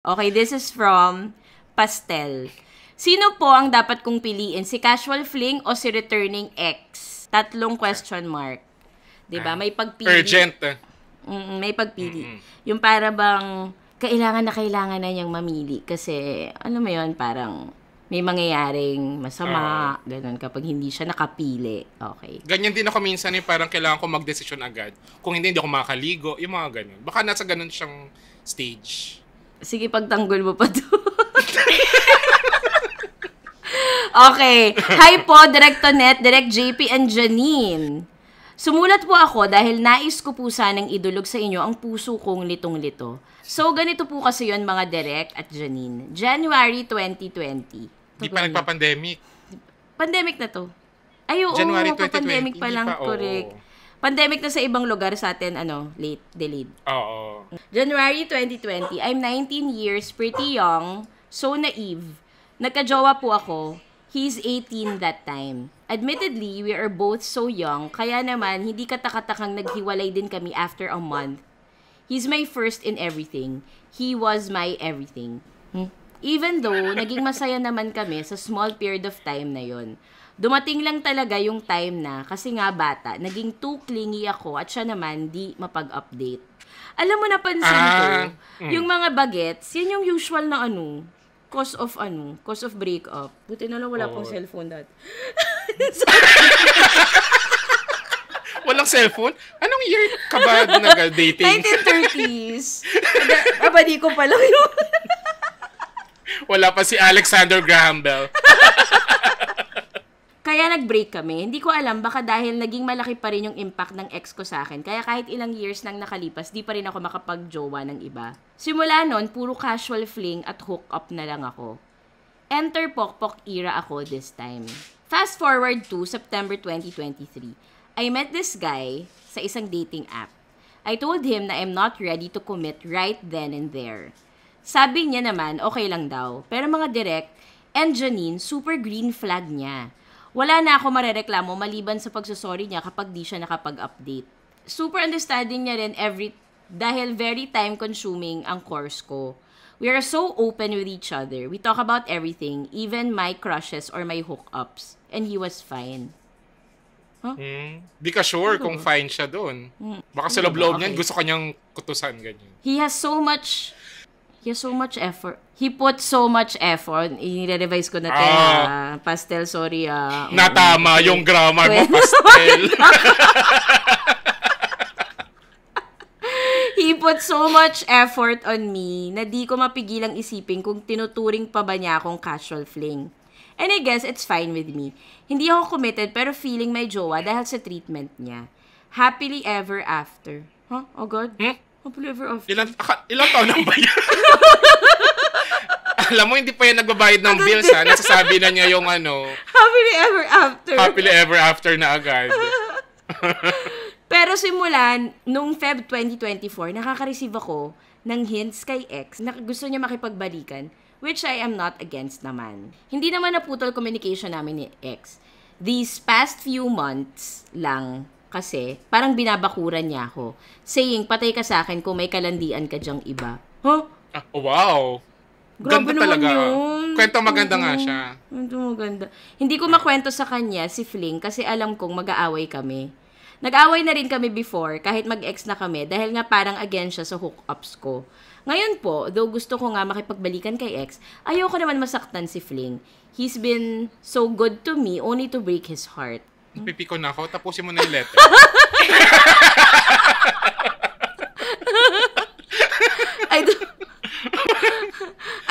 Okay, this is from Pastel. Sino po ang dapat kong piliin? Si casual fling o si returning ex? 3 question mark. 'Di ba? May pagpili. Urgent. May pagpili. Yung para bang kailangan na niyang mamili kasi ano mo 'yon, parang may mangyayaring masama, ganun, kapag hindi siya nakapili. Okay. Ganyan din ako minsan parang kailangan ko magdesisyon agad. Kung hindi ako makakaligo, yung mga ganun. Baka nasa ganun siyang stage. Sige, pagtanggol mo pa to. Okay. Hi po, Direct Tonet, Direct JP, and Janine. Sumulat po ako dahil nais ko po sanang idulog sa inyo ang puso kong litong-lito. So, ganito po kasi yon mga Direct at Janine. January 2020. Di pa nagpa-pandemic. Pandemic na to. Ay, oo, January 2020. pandemic pa lang, correct. Pandemic na sa ibang lugar, sa atin, late, delayed. Oo. January 2020, I'm 19 years, pretty young, so naive. Nagka-jowa po ako. He's 18 that time. Admittedly, we are both so young, kaya naman, hindi katakatakang naghiwalay din kami after a month. He's my first in everything. He was my everything. Even though, naging masaya naman kami sa small period of time na yon. Dumating lang talaga yung time na, kasi nga bata, naging too clingy ako at siya naman di mapag-update. Alam mo, napansin ko, yung mga bagets, yan yung usual na cause of breakup. Buti na lang wala pong cellphone dati. Walang cellphone? Anong year ka ba nag-dating? 1930s. Abadi ko pa lang yun. Wala pa si Alexander Graham Bell. Kaya nag-break kami. Hindi ko alam, baka dahil naging malaki pa rin yung impact ng ex ko sa akin. Kaya kahit ilang years nang nakalipas, di pa rin ako makapag-jowa ng iba. Simula nun, puro casual fling at hook up na lang ako. Enter Pokpok era ako this time. Fast forward to September 2023. I met this guy sa isang dating app. I told him na I'm not ready to commit right then and there. Sabi niya naman, okay lang daw. Pero mga Direct and Janine, super green flag niya. Wala na ako marereklamo maliban sa pagsusorry niya kapag di siya nakapag-update. Super understanding niya rin dahil very time-consuming ang course ko. We are so open with each other. We talk about everything, even my crushes or my hookups. And he was fine. Huh? Di ka sure kung fine siya doon. Baka sa loob-loob niyan, gusto kanyang kutusan, ganyan. He has so much effort. He put so much effort. I-revise ko na Pastel, sorry. Natama yung grammar mo, Pastel. He put so much effort on me na di ko mapigilang isipin kung tinuturing pa ba niya akong casual fling. And I guess it's fine with me. Hindi ako committed pero feeling may jowa dahil sa treatment niya. Happily ever after. Huh? Oh God? Happily ever after. Ilang taon lang ba yan? Alam mo, hindi pa yan nagbabayad ng bills, ha? Nasasabi na niya yung Happily ever after. Happily ever after na agad. Pero simulan, nung Feb 2024, nakaka-receive ako ng hints kay ex na gusto niya makipagbalikan, which I am not against naman. Hindi naman naputol communication namin ni ex. These past few months lang, kasi parang binabakuran niya ako, saying, patay ka sa akin kung may kalandian ka dyang iba. Huh? Wow! Grabe ganda talaga. Yun. Kwento maganda nga siya. Kwento maganda. Hindi ko makwento sa kanya, si Fling, kasi alam kong mag-aaway kami. Nag-aaway na rin kami before, kahit mag-ex na kami, dahil nga parang against siya sa hookups ko. Ngayon po, though gusto ko nga makipagbalikan kay ex, ayoko naman masaktan si Fling. He's been so good to me, only to break his heart. Pipiko na ako, tapusin mo na yung letter.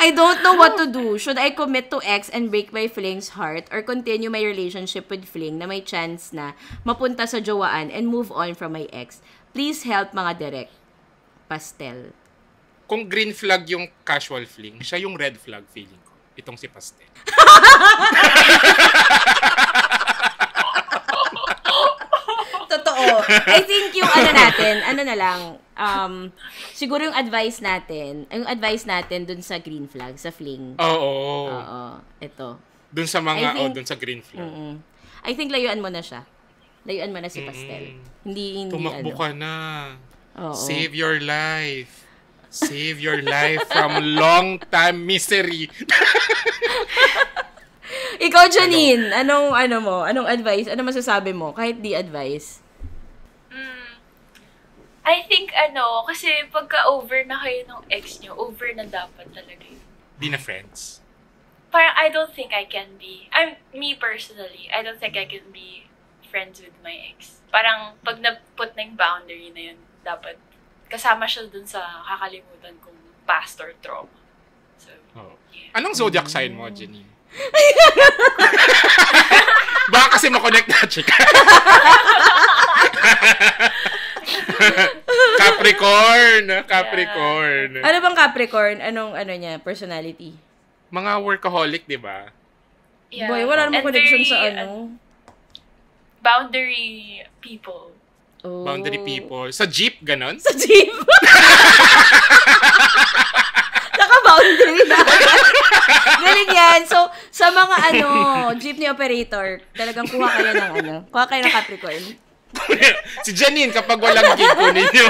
I don't know what to do. Should I commit to ex and break my Fling's heart or continue my relationship with Fling na may chance na mapunta sa jowaan and move on from my ex? Please help mga Direct. Pastel. Kung green flag yung casual fling, siya yung red flag feeling ko. Itong si Pastel. Totoo. I think yung siguro yung advice natin dun sa green flag, sa fling. Oo. Ito. Dun sa dun sa green flag. I think layuan mo na siya. Layuan mo na si Pastel. Hindi Tumakbo ka na. Oo. Save your life. Save your life from long-time misery. Ikaw, Janine, anong advice? Ano masasabi mo? Kahit di advice. I think, kasi pagka-over na kayo ng ex nyo, over na dapat talaga yun. Di na friends. Parang, I don't think I can be, me personally, I don't think I can be friends with my ex. Parang, pag na-put na yung boundary na yun, dapat kasama siya dun sa kakalimutan kong past or trauma. So, yeah. Anong zodiac sign mo, Janine? Baka kasi makonect na, chika. Capricorn. Ano bang Capricorn? Anong niya, personality? Mga workaholic, di ba? Yeah. Boy, wala namang connection sa boundary people. Oh. Boundary people. Sa jeep, ganon? Sa jeep? Naka-boundary na. Galing yan. So, sa mga jeepney operator, talagang kuha kayo ng Capricorn. Si Janine, kapag walang jeep, kunin nyo.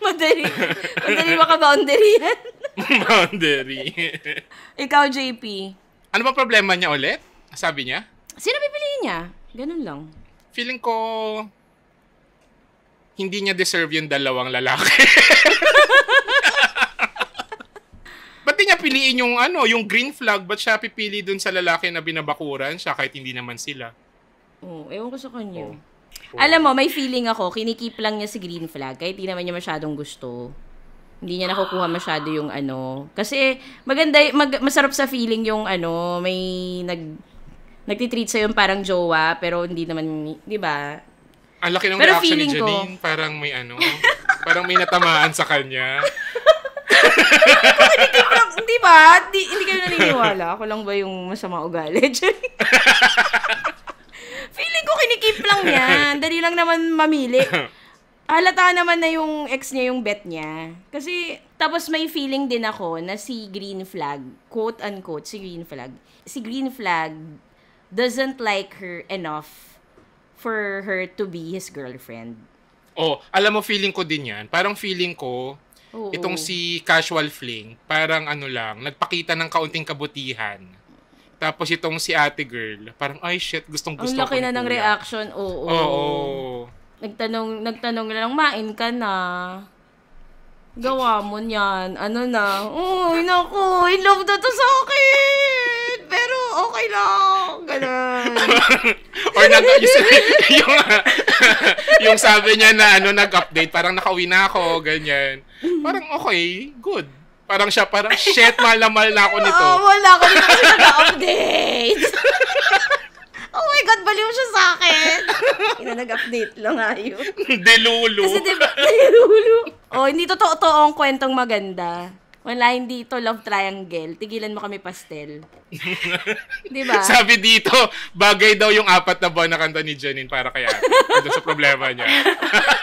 Madali maka-boundary yan. Boundary. Ikaw, JP. Ano ba problema niya ulit? Sabi niya? Sino pipiliin niya? Ganun lang. Feeling ko, hindi niya deserve yung dalawang lalaki. Ba't di niya piliin yung green flag? Ba't siya pipili dun sa lalaki na binabakuran siya kahit hindi naman sila? Ewan ko sa kanya. Alam mo, may feeling ako, kinikip lang niya si green flag kahit di naman niya masyadong gusto. Hindi niya nakukuha masyado yung Kasi maganda, masarap sa feeling yung may nagtitreat sa'yo yung parang jowa, pero hindi naman, di ba? Ang laki ng pero reaction ni Janine, ko, parang may parang may natamaan sa kanya. Di ba? Hindi kayo naniniwala. Ako lang ba yung masama ugali? Feeling ko kinikip lang yan. Dali lang naman mamili. Halata naman na yung ex niya yung bet niya. Kasi, tapos may feeling din ako na si Green Flag, quote-unquote, si Green Flag doesn't like her enough for her to be his girlfriend. Alam mo, feeling ko din yan. Parang feeling ko, itong si Casual Fling, parang nagpakita ng kaunting kabutihan. Tapos itong si ate girl, parang, ay shit, gustong-gusto ko. Ang laki na ng reaction, Oo. Nagtanong lang, main ka na. Gawa mo niyan. Uy, naku, in love na to sa akin. Pero okay lang. Ganun. Or yung sabi niya na nag-update, parang nakauwi na ako, ganyan. Parang okay, good. Parang siya, shit, mahal na ako nito. Wala ko dito kasi nag-update. Oh my God, baliw siya sa akin. Nag-update lang ayun. Delulu. Kasi diba, delulu. Hindi totoo ang kwentong maganda. Wala, hindi ito love triangle. Tigilan mo kami pastel. Diba? Sabi dito, bagay daw yung 4 na buwan na kanta ni Janine para kay ate. Ito sa problema niya.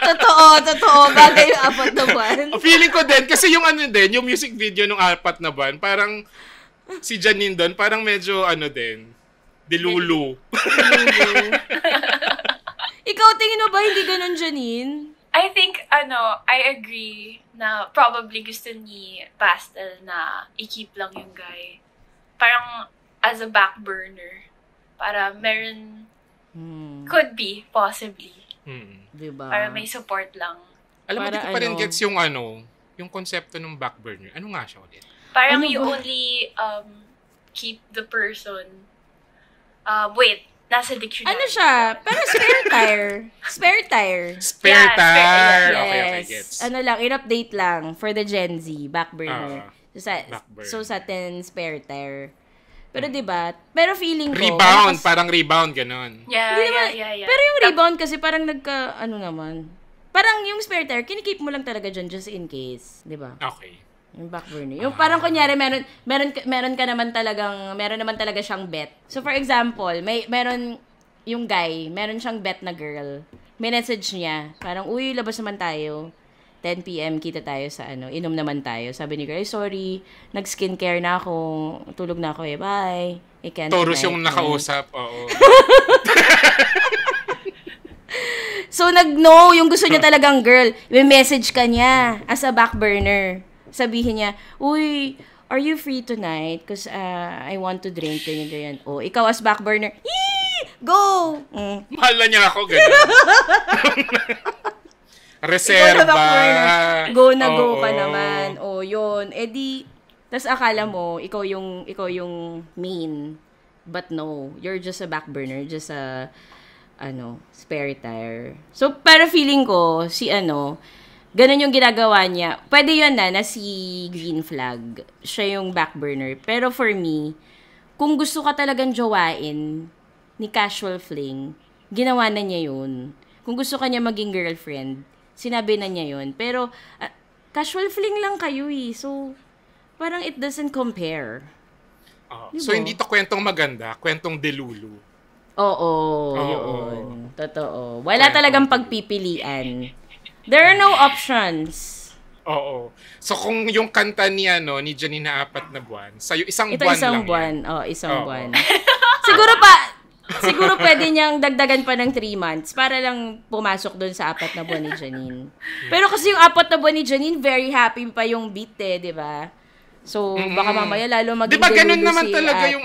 Totoo. Bagay yung 4 na buwan. Feeling ko din, kasi yung yung music video ng 4 na buwan, parang si Janine doon, parang medyo delulu. Ikaw, tingin mo ba hindi ganun, Janine? I think, I agree na probably gusto ni Pastel na i-keep lang yung guy. Parang as a back burner. Para meron, could be, possibly. Diba? Para may support lang. Alam mo, di ko pa rin gets yung yung konsepto ng back burner. Ano nga siya ulit? Parang you only keep the person, nasa dictionary. Ano siya? Parang spare tire. Spare Yeah, tire. Yes. Okay, gets. In-update lang for the Gen Z, back burner. Back burner. So sa atin, spare tire. Pero diba? Pero feeling ko... Rebound, parang rebound, ganun. Yeah. Pero yung rebound kasi parang parang yung spare tire, kinikip mo lang talaga dyan just in case. Diba? Okay. Yung back burner. Yung parang kunyari, meron naman talaga siyang bet. So for example, meron yung guy, meron siyang bet na girl. May message niya, parang, uy, labas naman tayo. 10 p.m. kita tayo sa inom naman tayo. Sabi ni girl, sorry, nag-skincare na ako, tulog na ako bye. I can't Taurus tonight. yung nakausap, oo. So, nag-no, yung gusto niya talagang girl. May message ka niya as a back burner. Sabihin niya, uy, are you free tonight? Because I want to drink. Ganyan. O, ikaw as back burner, go! Mahal na niya ako, gano'n. Reserva. Go na go ka naman. O, yun. Eh di, tas akala mo, ikaw yung main. But no, you're just a back burner. Just a, spare tire. So, pero feeling ko, ganun yung ginagawa niya. Pwede yun na si green flag. Siya yung back burner. Pero for me, kung gusto ka talagang jowain ni casual fling, ginawa na niya yun. Kung gusto ka niya maging girlfriend, sinabi na niya yun. Pero, casual fling lang kayo eh. So, parang it doesn't compare. Diba? So, hindi to kwentong maganda, kwentong delulu. Oo, yun. Totoo. Wala talagang pagpipilian. There are no options. Oo. So, kung yung kanta niya, ni Janine na 4 na buwan, sa'yo, isang buwan isang lang buwan. yan. Isang buwan. Siguro pwede niyang dagdagan pa ng 3 months para lang pumasok doon sa 4 na buwan ni Janine. Pero kasi yung 4 na buwan ni Janine, very happy pa yung beat di ba? So, baka mamaya lalo maging diba, ganun naman si talaga ate. Yung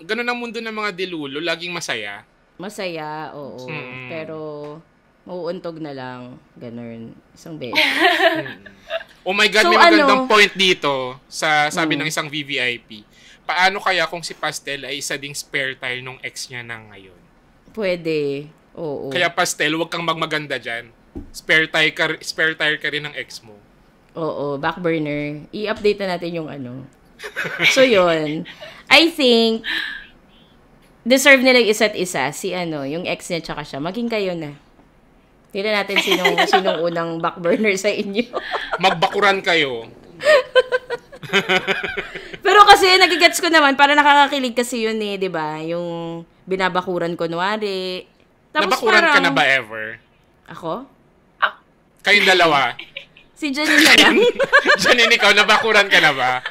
ganun ang mundo ng mga dilulo, laging masaya. Masaya, oo. Pero, mauuntog na lang. Ganun. Isang beses. Oh my God, may magandang point dito sa sabi ng isang VVIP. Paano kaya kung si Pastel ay isa ding spare tire nung ex niya na ngayon? Pwede. Oo. Kaya Pastel, huwag kang magmaganda dyan. Spare tire ka rin ng ex mo. Oo, back burner. I-update na natin yung So, yun. I think, deserve nila isa't isa. Yung ex niya tsaka siya. Maging kayo na. Tignan natin sinong unang back burner sa inyo. Magbakuran kayo. Pero kasi, nagigets ko naman, para nakakakilig kasi yun di ba? Yung binabakuran kunwari. Tapos nabakuran ka na ba ever? Ako? Kayong dalawa? Si Janine na lang. Janine, ikaw, nabakuran ka na ba?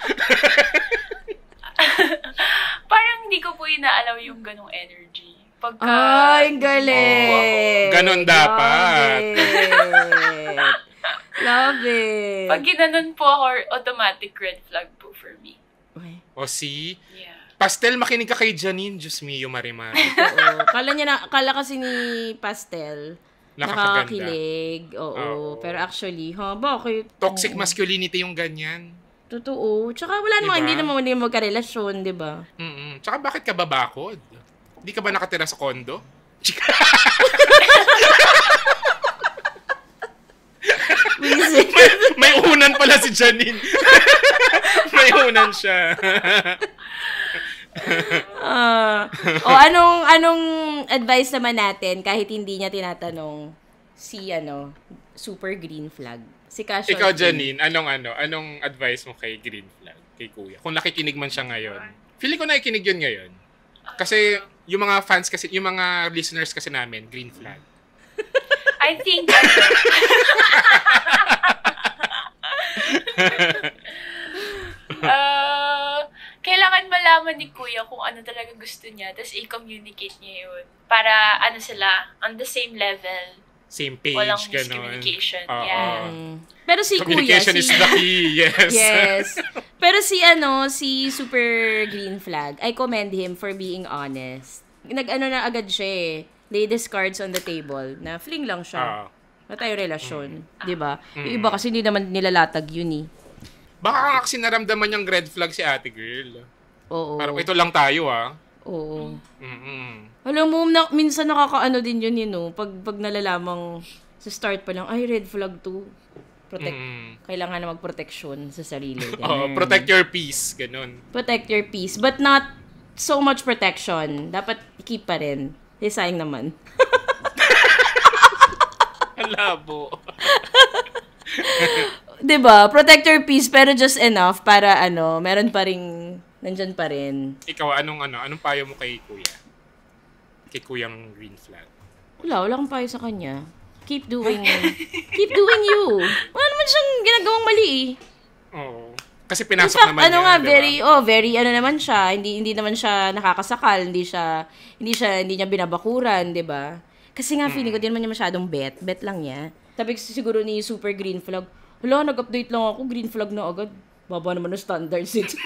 Parang hindi ko po inaalaw yung ganong energy. Ay, galing! Ganon dapat. Love it. Pag ginanon po ako, automatic red flag po for me. O see? Yeah. Pastel, makinig ka kay Janine. Diyos mio, Marimar. Oo. Kala kasi ni Pastel, nakakakilig. Oo. Pero actually, bakit? Toxic masculinity yung ganyan. Totoo. Tsaka wala naman, hindi naman magkarelasyon, di ba? Tsaka bakit ka babakod? Hindi ka ba nakatira sa kondo? may unan pala si Janine. May unan siya. Anong advice naman natin kahit hindi niya tinatanong si super green flag? Si Casual. Ikaw, Janine, anong advice mo kay green flag, kay Kuya? Kung nakikinig man siya ngayon. Feeling ko nakikinig yun ngayon. Kasi yung mga fans kasi, yung mga listeners kasi namin, green flag. I think kailangan malaman ni Kuya kung ano talaga gusto niya, tapos i-communicate niya yun. Para sila, on the same level. Same page, walang gano'n. miscommunication. Yeah. Pero si Communication Kuya, is the key, yes. Yes. Pero si Super Green Flag, I commend him for being honest. Na agad siya lay his cards on the table na fling lang siya. Na tayo relasyon. Diba? Yung iba kasi hindi naman nilalatag yun Baka kasi naramdaman niyang red flag si ate girl. Oo. Parang ito lang tayo Oo. Alam mo, minsan nakakaano din yun pag nalalamang sa start pa lang, ay red flag to. Kailangan na magproteksyon sa sarili. Protect your peace. Ganun. Protect your peace. But not so much protection. Dapat keep pa rin. Sayang naman. Ang labo. Diba? Protect your peace pero just enough para meron pa ring nandyan pa rin. Ikaw, anong payo mo kay Kuya? Kay Kuyang green flag? Wala akong payo sa kanya. Keep doing you. Wala naman siyang ginagawang mali Oo. Kasi pinasok in fact, naman niya, diba? very naman siya. Hindi naman siya nakakasakal, hindi niya binabakuran, 'di ba? Kasi nga, feeling ko, di naman niya masyadong bet. Bet lang niya. Sabi ko siguro ni Super Green Flag, hala, nag-update lang ako, green flag na agad. Baba naman ng standards ito.